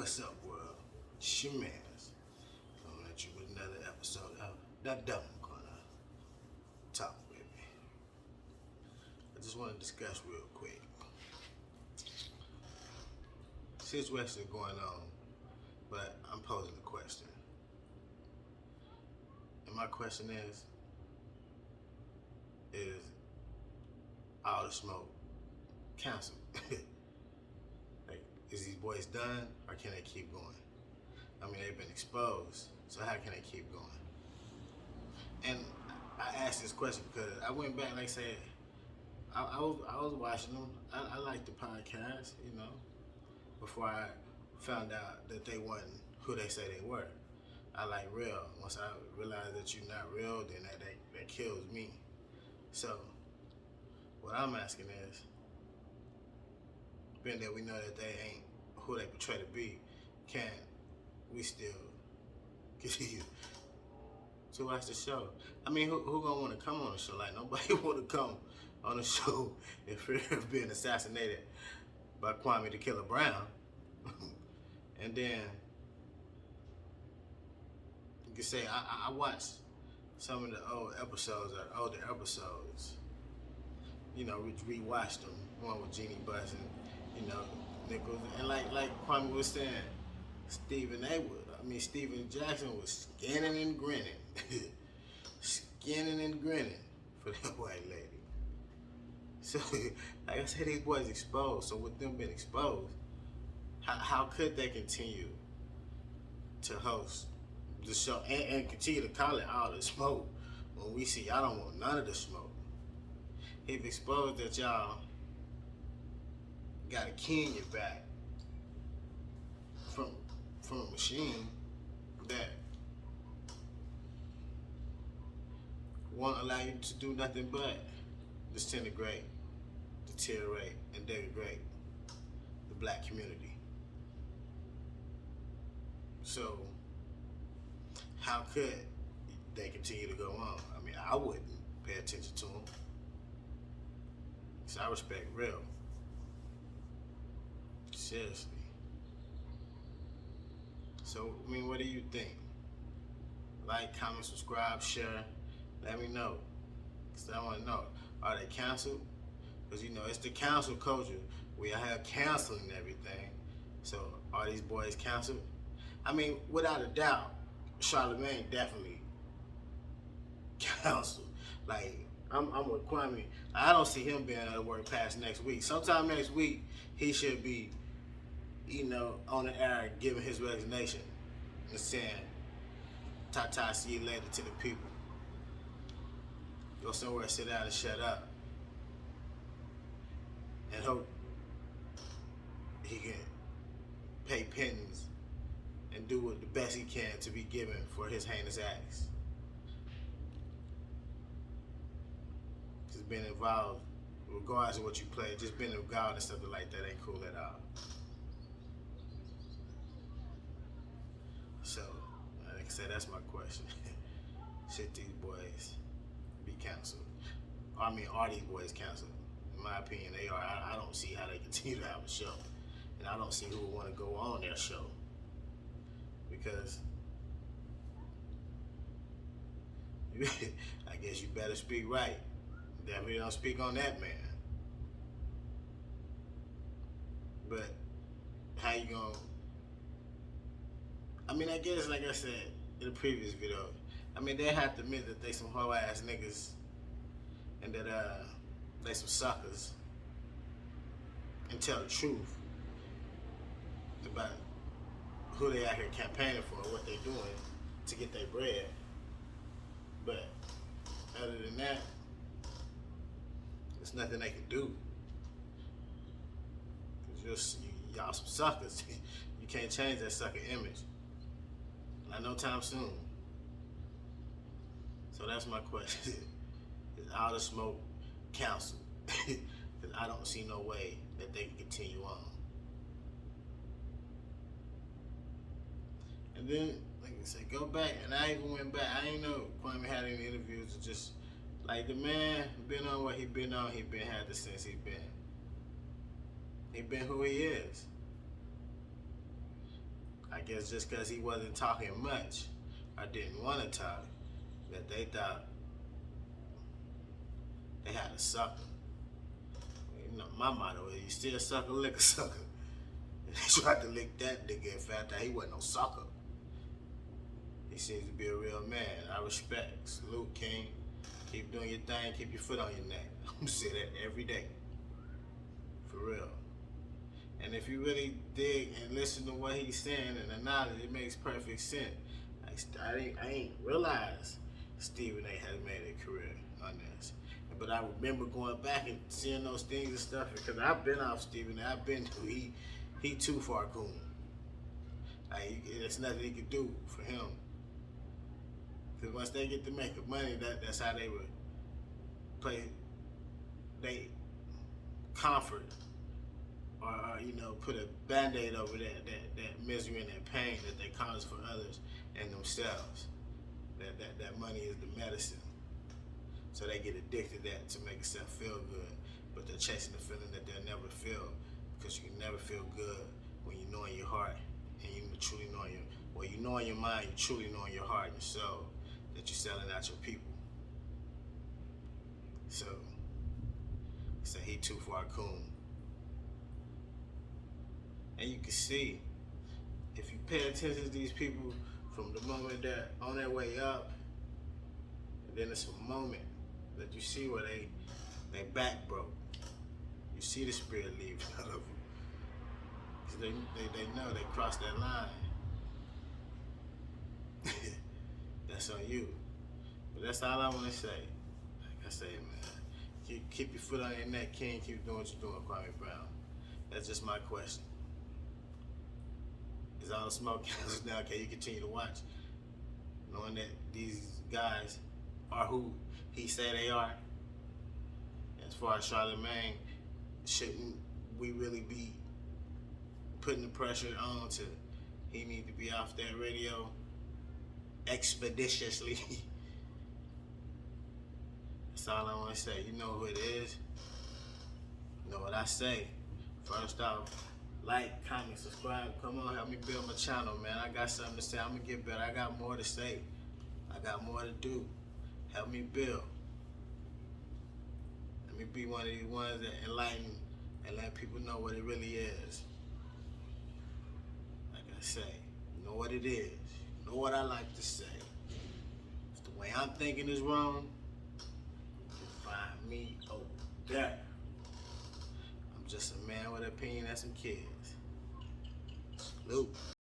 What's up, world? Shemans. Coming at you with another episode of That Dumb Corner. Talk with me. I just want to discuss real quick. Situation going on, but I'm posing a question. And my question is all the smoke canceled? Like, is these boys done or can they keep going? I mean, they've been exposed, so how can they keep going? And I asked this question because I went back, like I said, I was watching them. I liked the podcast, before I found out that they wasn't who they say they were. I like real. Once I realized that you're not real, then that kills me. So, what I'm asking is, being that we know that they ain't who they portray to be, can we still continue to watch the show? I mean, who gonna want to come on the show? Like, nobody want to come on the show in fear of being assassinated by Kwame the Killer Brown. And then you can say I watched some of the older episodes. We rewatched them. One with Jeannie Buss and Nichols, and like Kwame was saying, Stephen Jackson was skinning and grinning, skinning and grinning for that white lady. So, like I said, these boys exposed. So with them being exposed, how could they continue to host the show and continue to call it all the smoke when we see y'all don't want none of the smoke? If exposed that y'all got a key in your back from a machine that won't allow you to do nothing but disintegrate, deteriorate, and degrade the black community. So, how could they continue to go on? I mean, I wouldn't pay attention to them. So I respect real. Seriously. So, I mean, what do you think? Like, comment, subscribe, share. Let me know. Because I want to know. Are they canceled? Because, it's the cancel culture. We are here canceling everything. So, are these boys canceled? I mean, without a doubt, Charlemagne definitely canceled. Like, I'm with Kwame. I don't see him being able to work past next week. Sometime next week, he should be, on the air giving his resignation and saying, "Ta-ta, see you later" to the people. Go somewhere, sit down and shut up. And hope he can pay penance and do what the best he can to be given for his heinous acts. Just being involved, regardless of what you play, just being involved and something like that ain't cool at all. So, like I said, that's my question. Should these boys be canceled? I mean, are these boys canceled? In my opinion, they are. I don't see how they continue to have a show. And I don't see who would want to go on their show. Because I guess you better speak right. Definitely don't speak on that man. But how you gonna? I mean, I guess, like I said in the previous video, I mean, they have to admit that they some hoe ass niggas and that they some suckers and tell the truth about who they out here campaigning for, what they doing to get their bread. But other than that, there's nothing they can do. Cause y'all some suckers. You can't change that sucker image. Not no time soon. So that's my question. Is all the smoke canceled? Because I don't see no way that they can continue on. And then, like I said, go back, and I even went back. I ain't know Kwame had any interviews. Just like the man been on what he been on. He been had the sense he been. He been who he is. I guess just because he wasn't talking much, I didn't want to talk, that they thought they had a sucker. You know, my motto is, you still sucker, lick a sucker. And they tried to lick that nigga and found out he wasn't no sucker. He seems to be a real man. I respect. Salute, King. Keep doing your thing. Keep your foot on your neck. I'm gonna say that every day. For real. And if you really dig and listen to what he's saying and the knowledge, it makes perfect sense. I ain't realized Stephen A. has made a career on this. But I remember going back and seeing those things and stuff, because I've been off Stephen A. I've been to, he too far coon. Like, there's nothing he could do for him. Because once they get to making money, that's how they would play, they comfort or you know, put a band-aid over that misery and that pain that they cause for others and themselves. That money is the medicine. So they get addicted to that to make themselves feel good, but they're chasing the feeling that they'll never feel, because you can never feel good when you know in your heart and you truly know in your, well, you know in your mind, you truly know in your heart and your soul that you're selling out your people. So he too far coon. And you can see, if you pay attention to these people from the moment they're on their way up, and then it's a moment that you see where they back broke. You see the spirit leave out of them. Cause they know they crossed that line. That's on you. But that's all I want to say. Like I say, man, keep your foot on your neck, King. Keep doing what you're doing, Kwame Brown. That's just my question. Is all the smoke canceled now? Can you continue to watch, knowing that these guys are who he say they are? As far as Charlemagne, shouldn't we really be putting the pressure on to, he need to be off that radio expeditiously? That's all I want to say. You know who it is. You know what I say. First off, like, comment, subscribe. Come on, help me build my channel, man. I got something to say. I'm going to get better. I got more to say. I got more to do. Help me build. Let me be one of these ones that enlighten and let people know what it really is. Like I say, you know what it is. You know what I like to say. If the way I'm thinking is wrong, you can find me over there. I'm just a man with an opinion and some kids. Salute.